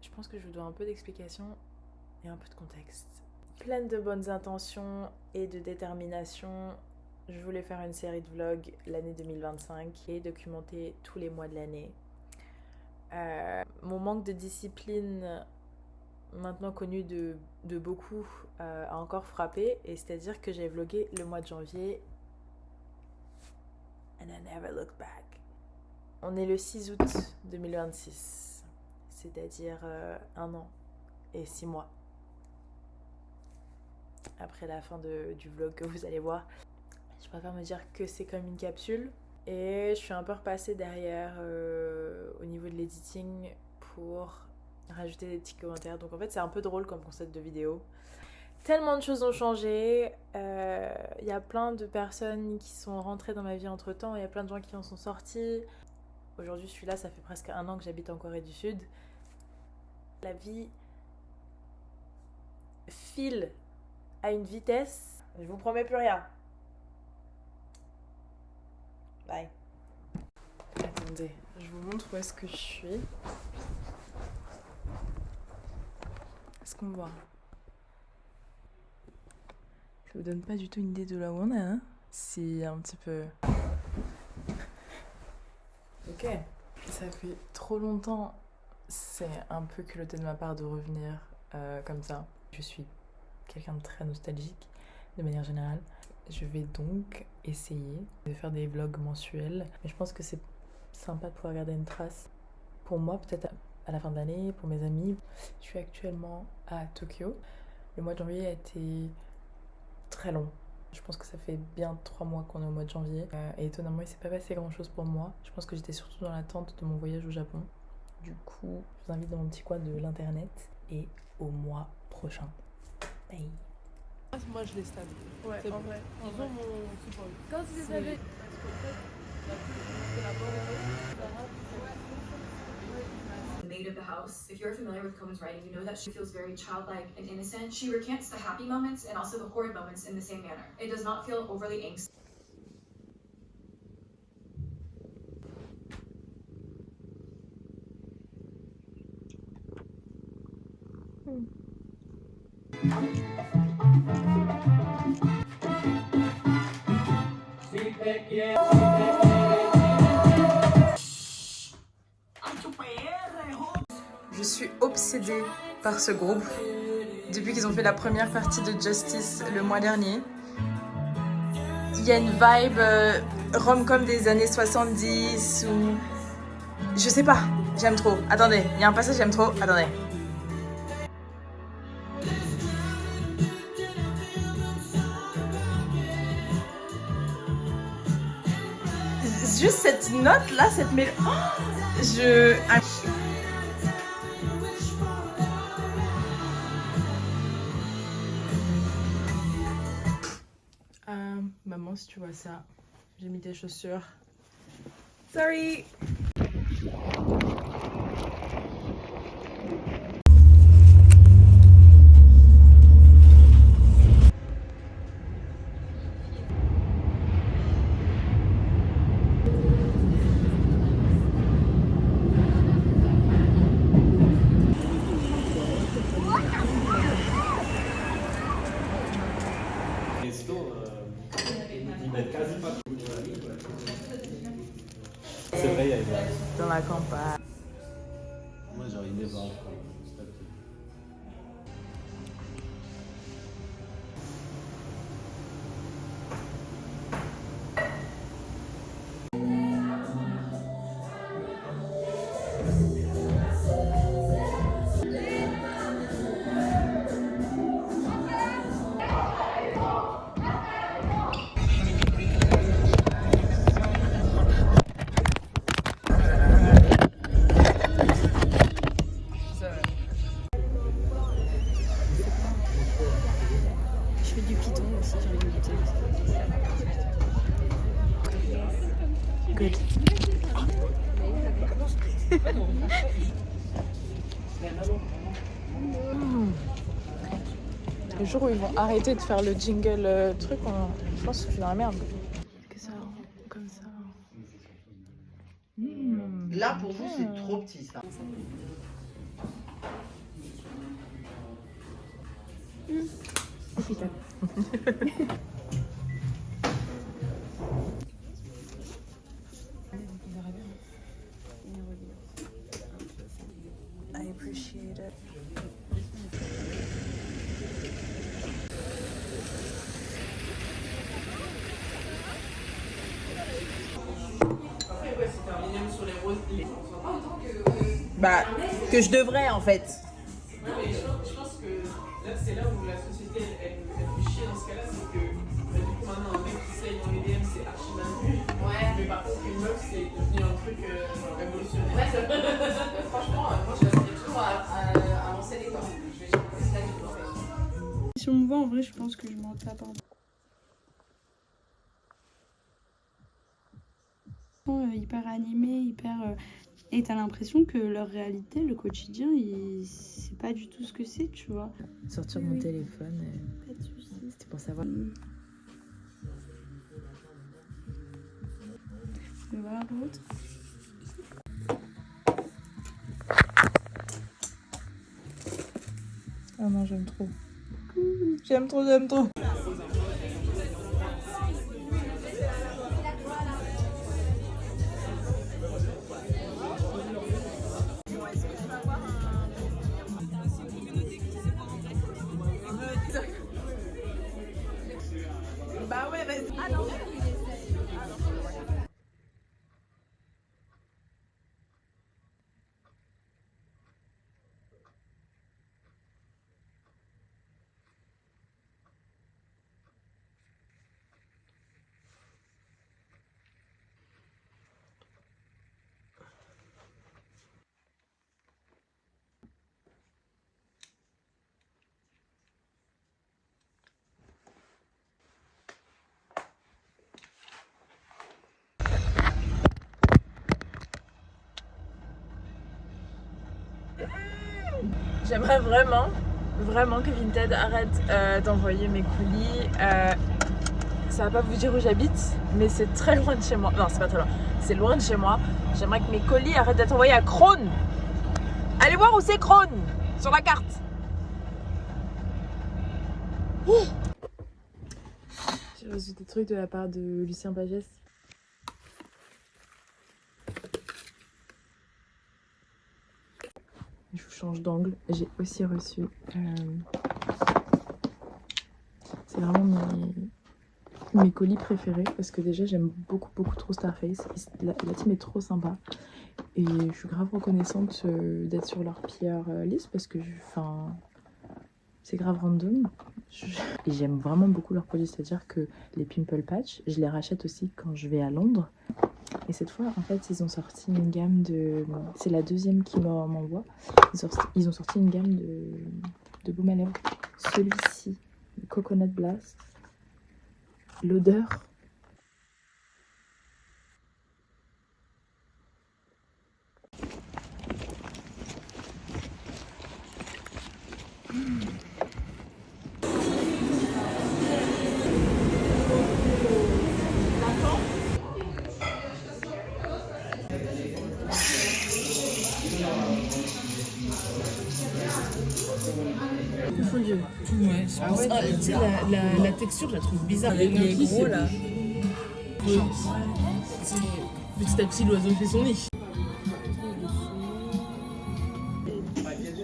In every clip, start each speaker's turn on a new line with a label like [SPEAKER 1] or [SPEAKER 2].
[SPEAKER 1] je pense que je vous dois un peu d'explication et un peu de contexte. Pleine de bonnes intentions et de détermination, je voulais faire une série de vlogs l'année 2025 et documenter tous les mois de l'année. Mon manque de discipline, maintenant connu de beaucoup, a encore frappé, et c'est-à-dire que j'ai vlogué le mois de janvier and I never look back. On est le 6 août 2026, c'est-à-dire 1 an et 6 mois après la fin du vlog que vous allez voir. Je préfère me dire que c'est comme une capsule, et je suis un peu repassée derrière au niveau de l'editing pour rajouter des petits commentaires. Donc en fait c'est un peu drôle comme concept de vidéo. Tellement de choses ont changé, y a plein de personnes qui sont rentrées dans ma vie entre temps, il y a plein de gens qui en sont sortis. Aujourd'hui je suis là, ça fait presque 1 an que j'habite en Corée du Sud. La vie file à une vitesse, je vous promets plus rien. Bye. Attendez, je vous montre où est-ce que je suis. Est-ce qu'on me voit? Ça vous donne pas du tout une idée de là où on est, hein? C'est un petit peu... Ok. Ça fait trop longtemps, c'est un peu culotté de ma part de revenir comme ça. Je suis quelqu'un de très nostalgique de manière générale. Je vais donc essayer de faire des vlogs mensuels. Mais je pense que c'est sympa de pouvoir garder une trace. Pour moi, peut-être à la fin de l'année, pour mes amis. Je suis actuellement à Tokyo. Le mois de janvier a été très long. Je pense que ça fait bien 3 mois qu'on est au mois de janvier. Et étonnamment, il s'est pas passé grand chose pour moi. Je pense que j'étais surtout dans l'attente de mon voyage au Japon. Du coup, je vous invite dans mon petit coin de l'internet. Et au mois prochain. Bye.
[SPEAKER 2] Moi je les stable.
[SPEAKER 3] Ouais,
[SPEAKER 2] C'est
[SPEAKER 3] en
[SPEAKER 2] bon.
[SPEAKER 3] vrai.
[SPEAKER 2] Ils ont mon support.
[SPEAKER 3] Quand tu les avais.
[SPEAKER 4] The maid of the house. If you're familiar with Cohen's writing, you know that she feels very childlike and innocent. She recants the happy moments and also the horrid moments in the same manner. It does not feel overly angsty.
[SPEAKER 1] Je suis obsédée par ce groupe depuis qu'ils ont fait la première partie de Justice le mois dernier. Il y a une vibe rom-com des années 70 ou... Je sais pas, j'aime trop. Attendez, il y a un passage j'aime trop, attendez. Juste cette note là, cette mélodie... Oh, maman, si tu vois ça, j'ai mis tes chaussures. Sorry.
[SPEAKER 5] C'est vrai, il y a une...
[SPEAKER 1] Dans la campagne.
[SPEAKER 5] Moi j'ai envie de voir.
[SPEAKER 1] Je fais du python aussi, j'ai envie de goûter. Good. Le jour où ils vont arrêter de faire le jingle truc, je pense que je suis dans la merde. Que ça, comme ça.
[SPEAKER 3] Là, pour vous, c'est trop petit, ça.
[SPEAKER 1] I appreciate it. Bah, que je devrais en fait.
[SPEAKER 2] Ouais, mais je pense que là, c'est là où la société, elle fait chier dans ce cas-là, c'est que du coup, maintenant, un mec qui saigne dans les DM, c'est archi mal vu. Ouais. Mais par contre, une meuf, c'est devenu un truc révolutionnaire. Ouais, franchement, moi, je l'associais toujours à m'enseigner, quoi. Je vais changer ça du tout, en fait.
[SPEAKER 6] Si on me voit, en vrai, je pense que je m'en tape un peu. Hyper animés, hyper... Et t'as l'impression que leur réalité, le quotidien, c'est pas du tout ce que c'est, tu vois.
[SPEAKER 1] Sortir mon téléphone,
[SPEAKER 6] Pas de soucis.
[SPEAKER 1] c'était pour savoir.
[SPEAKER 6] Mais voilà, l'autre.
[SPEAKER 1] Oh non, j'aime trop. J'aime trop, j'aime trop. Bah ouais, vas-y. Ah non. J'aimerais vraiment que Vinted arrête d'envoyer mes colis. Ça va pas vous dire où j'habite, mais c'est très loin de chez moi. Non, c'est pas très loin, c'est loin de chez moi. J'aimerais que mes colis arrêtent d'être envoyés à Crône. Allez voir où c'est Crône sur la carte. J'ai reçu des trucs de la part de Lucien Pagès. Je vous change d'angle. J'ai aussi reçu. C'est vraiment mes colis préférés parce que déjà j'aime beaucoup trop Starface. La team est trop sympa et je suis grave reconnaissante d'être sur leur PR liste parce que c'est grave random. Et j'aime vraiment beaucoup leurs produits, c'est-à-dire que les Pimple Patch, je les rachète aussi quand je vais à Londres. Et cette fois, en fait, ils ont sorti une gamme de... C'est la deuxième qui m'envoie. Ils ont sorti une gamme de baume à lèvres. Celui-ci, le Coconut Blast. L'odeur. Fondu.
[SPEAKER 2] Ouais, je pense. Ah, tu sais, la texture, je la trouve bizarre.
[SPEAKER 1] Avec les gros là.
[SPEAKER 2] Petit à petit, l'oiseau fait son nid.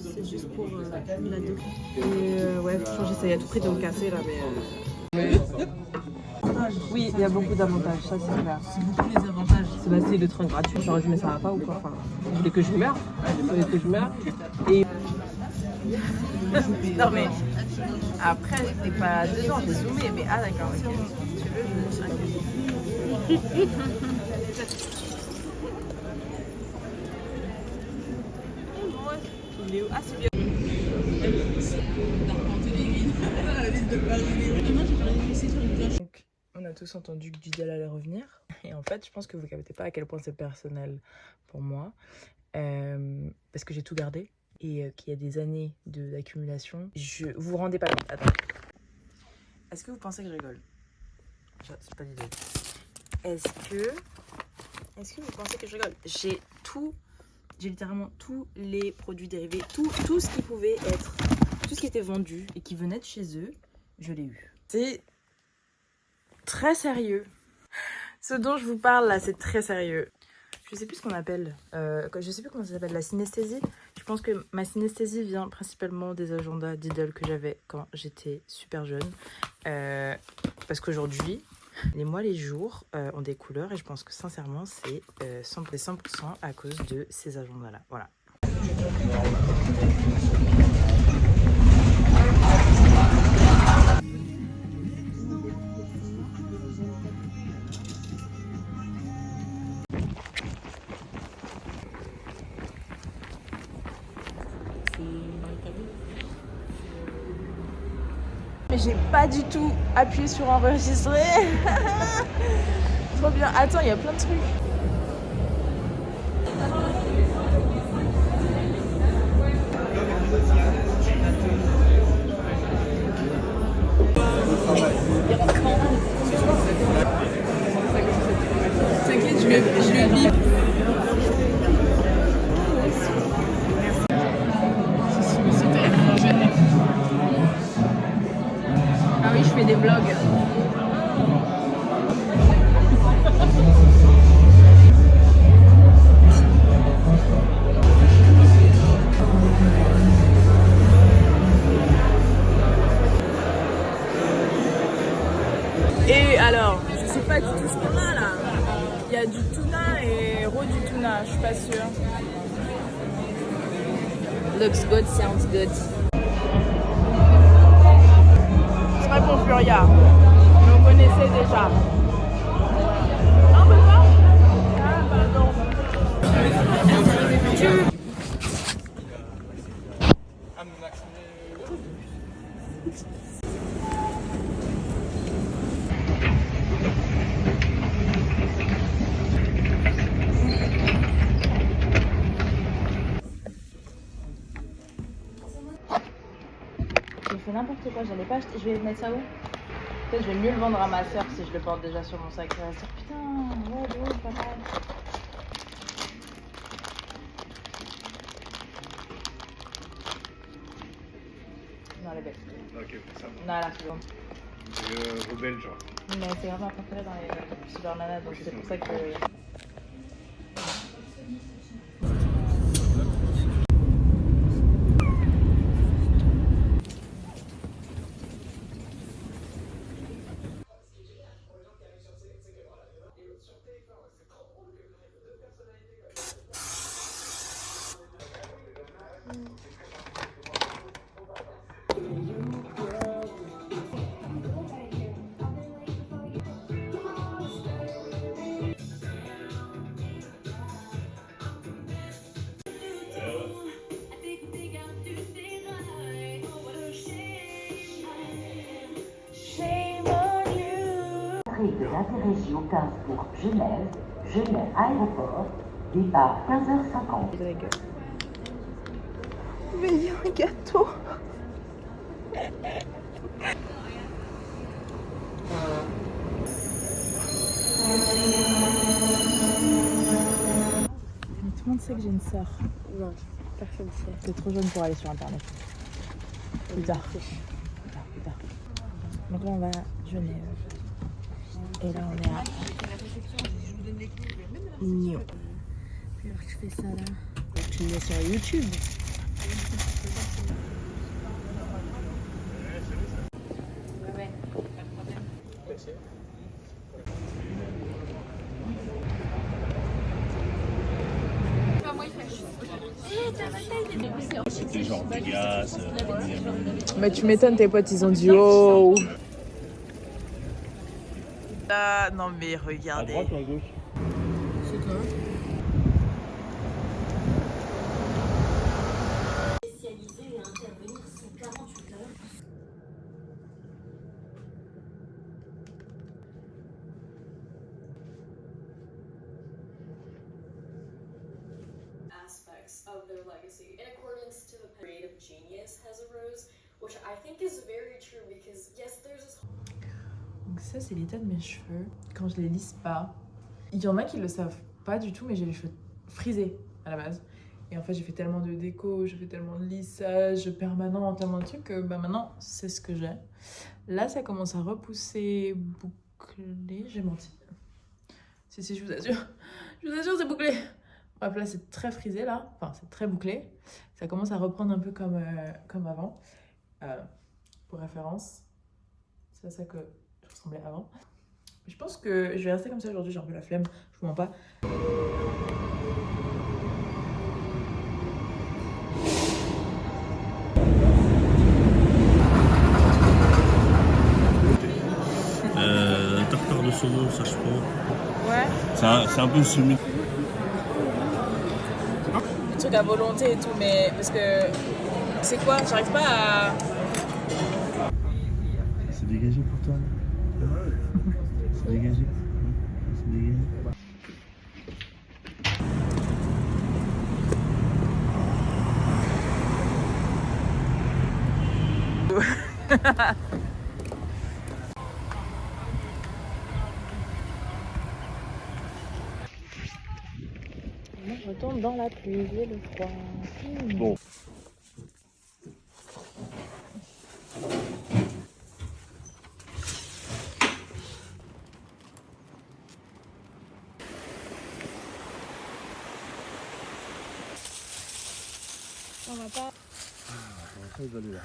[SPEAKER 6] C'est juste pour la doc. Et ouais, faut changer ça. Il y a tout prix de me casser là, mais...
[SPEAKER 7] Oui, il y a beaucoup d'avantages, ça c'est clair.
[SPEAKER 2] C'est beaucoup les avantages.
[SPEAKER 7] C'est le train gratuit, genre mais ça va pas ou quoi. Enfin, vous voulez que je meure? Vous voulez que je meure? Et...
[SPEAKER 1] Non mais après j'étais pas dedans, j'ai zoomé, mais ah d'accord, ok. Si tu veux, je me Il est où? Ah c'est bien. Donc on a tous entendu que Dudel allait revenir. Et en fait je pense que vous captez pas à quel point c'est personnel pour moi. Parce que j'ai tout gardé. Et qu'il y a des années d'accumulation. Vous vous rendez pas compte. Attends. Est-ce que vous pensez que je rigole? C'est pas l'idée. Est-ce que Est-ce que vous pensez que je rigole? J'ai littéralement tous les produits dérivés, tout ce qui pouvait être, tout ce qui était vendu et qui venait de chez eux, je l'ai eu. C'est très sérieux. Ce dont je vous parle là, c'est très sérieux. Je sais plus ce qu'on appelle, je sais plus comment ça s'appelle, la synesthésie. Je pense que ma synesthésie vient principalement des agendas d'idoles que j'avais quand j'étais super jeune. Parce qu'aujourd'hui, les mois, les jours ont des couleurs et je pense que sincèrement, c'est 100% à cause de ces agendas-là. Voilà. Mais j'ai pas du tout appuyé sur enregistrer. Trop bien. Attends, il y a plein de trucs.
[SPEAKER 7] T'inquiète, je le bip. Ah oui, je fais des vlogs.
[SPEAKER 1] Et alors, je sais pas du tout ce qu'on a là. Il y a du tuna et raw du tuna, je suis pas sûre. Looks good, sounds good. C'est vrai pour Furia. Mais on connaissait déjà. Non, mais pas. Ah, pardon. J'ai fait n'importe quoi, j'allais pas acheter. Je vais mettre ça où? Peut-être je vais mieux le vendre à ma soeur si je le porte déjà sur mon sac. Elle va se dire putain, ouais, de ouf, pas mal. Non, elle est belle.
[SPEAKER 5] Ok, ça va.
[SPEAKER 1] Non, là, c'est bon.
[SPEAKER 5] C'est rebelle, genre.
[SPEAKER 1] Mais c'est vraiment préféré dans les Super Nana, donc c'est pour ça que.
[SPEAKER 8] De l'Interrégio 15 pour Genève, Genève Aéroport, départ 15h50.
[SPEAKER 1] Mais il y a un gâteau. Mais tout le monde sait que j'ai une sœur.
[SPEAKER 7] Non, personne ne sait.
[SPEAKER 1] T'es trop jeune pour aller sur internet. Plus tard. Donc là on va à Genève. Et là on est à Nyon. Puis alors que je fais ça là.
[SPEAKER 7] Tu me mets sur YouTube.
[SPEAKER 5] C'était genre Vegas.
[SPEAKER 1] Mais tu m'étonnes, tes potes ils ont dit oh. Ah non mais
[SPEAKER 5] À
[SPEAKER 1] regardez.
[SPEAKER 5] droite ou à gauche?
[SPEAKER 7] C'est quoi?
[SPEAKER 9] Aspects of their legacy in accordance to the creative genius has arose, which I think is very true because yes, there's this.
[SPEAKER 1] Donc ça c'est l'état de mes cheveux quand je les lisse pas. Il y en a qui le savent pas du tout, mais j'ai les cheveux frisés à la base. Et en fait, j'ai fait tellement de déco, j'ai fait tellement de lissage permanent, tellement de trucs que bah, maintenant, c'est ce que j'ai. Là, ça commence à repousser bouclé. J'ai menti. Si, je vous assure. Je vous assure, c'est bouclé. Bref, là, c'est très frisé, là. Enfin, c'est très bouclé. Ça commence à reprendre un peu comme avant. Pour référence, c'est à ça que je ressemblais avant. Je pense que je vais rester comme ça aujourd'hui, j'ai un peu la flemme, je vous mens pas.
[SPEAKER 5] Tartare de saumon, ça je prends.
[SPEAKER 1] Ouais.
[SPEAKER 5] C'est un peu semi.
[SPEAKER 1] Des trucs à volonté et tout, mais parce que c'est quoi? J'arrive pas à.
[SPEAKER 5] C'est dégagé pour toi là. C'est dégagé. C'est dégagé.
[SPEAKER 1] Moi, je retourne dans la pluie et le froid.
[SPEAKER 5] Bon.
[SPEAKER 1] On va pas.
[SPEAKER 5] Ah, il va aller là.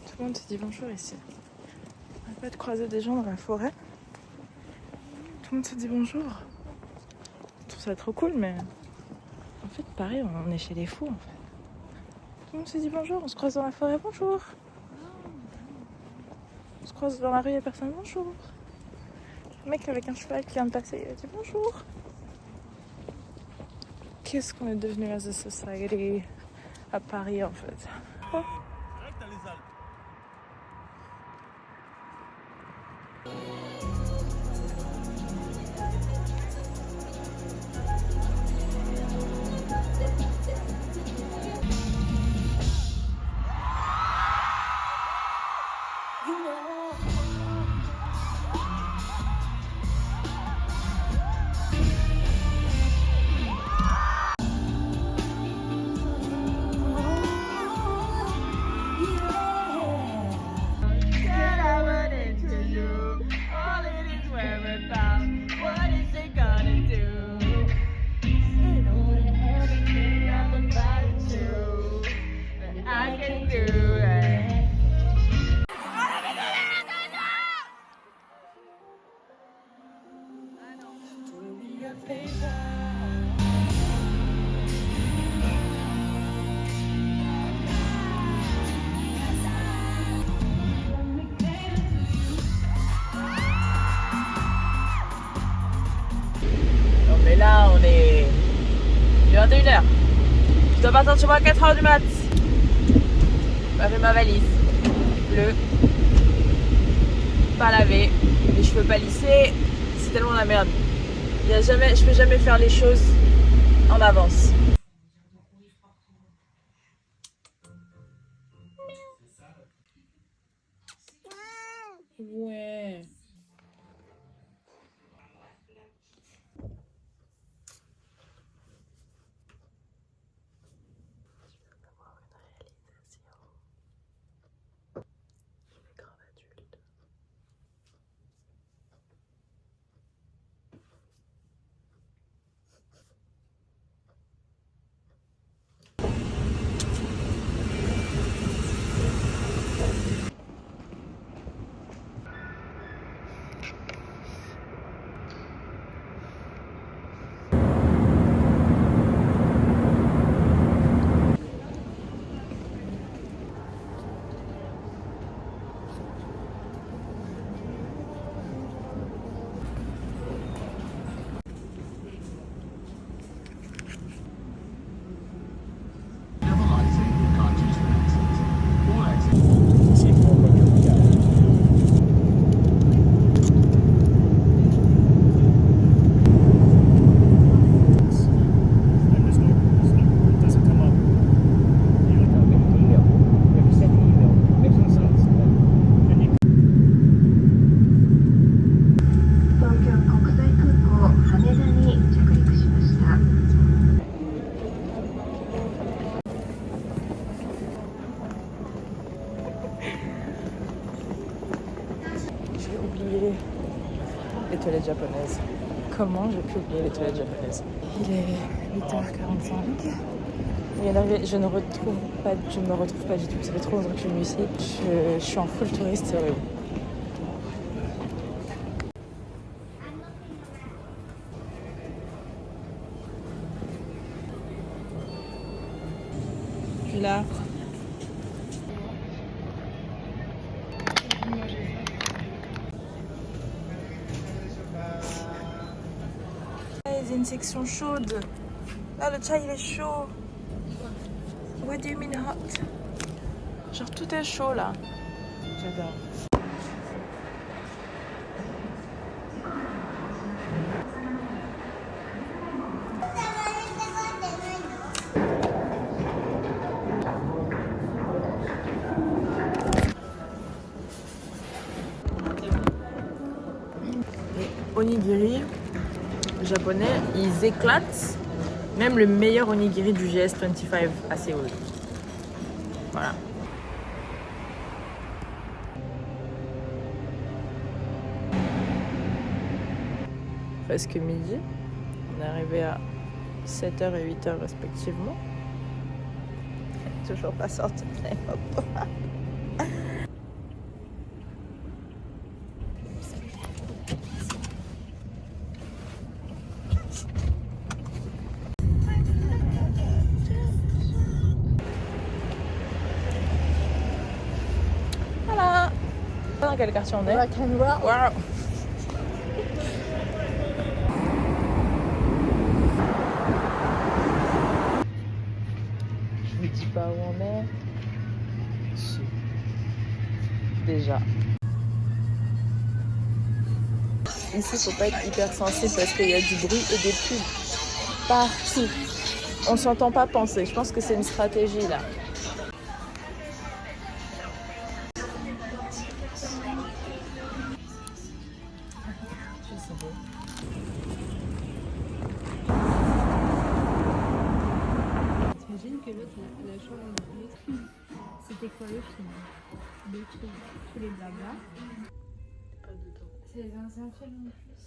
[SPEAKER 1] Tout le monde se dit bonjour ici. On va pas de croiser des gens dans la forêt. Tout le monde se dit bonjour. Je trouve ça trop cool, mais en fait, pareil, on est chez les fous en fait. Tout le monde se dit bonjour, on se croise dans la forêt, bonjour. On se croise dans la rue, il y a personne, bonjour. Le mec avec un cheval qui vient de passer, il a dit bonjour. Qu'est-ce qu'on est devenu as a society à Paris en fait. Oh. Mais là, on est 21h. Je dois partir de chez moi à 4h du mat. J'ai fait ma valise. Bleu. Pas lavé. Les cheveux pas lissés. C'est tellement la merde. Je peux jamais faire les choses en avance. Ouais. oublié les toilettes japonaises. Comment j'ai pu oublier les toilettes japonaises? Il est 8h45. Je ne me retrouve pas du tout. Ça fait trop longtemps que je suis venue ici. Je suis en full touriste, c'est horrible. Je suis là. Il y a une section chaude. Là, le chai il est chaud. What do you mean hot? Genre tout est chaud là. J'adore. Les onigiri japonais, ils éclatent même le meilleur onigiri du GS25 à Séoul. Voilà. Presque midi. On est arrivé à 7h et 8h respectivement. Toujours pas sorti de l'aéroport. Voilà. Dans quel quartier on est? Wow. Je vous dis pas où on est. Si. Déjà. Ici, faut pas être hyper sensible parce qu'il y a du bruit et des pubs partout. On s'entend pas penser. Je pense que c'est une stratégie là.
[SPEAKER 6] T'imagines que l'autre, la chambre, c'était quoi le film? Le truc, tous les blabla.
[SPEAKER 1] Pas de temps.
[SPEAKER 6] C'est les anciens films en plus.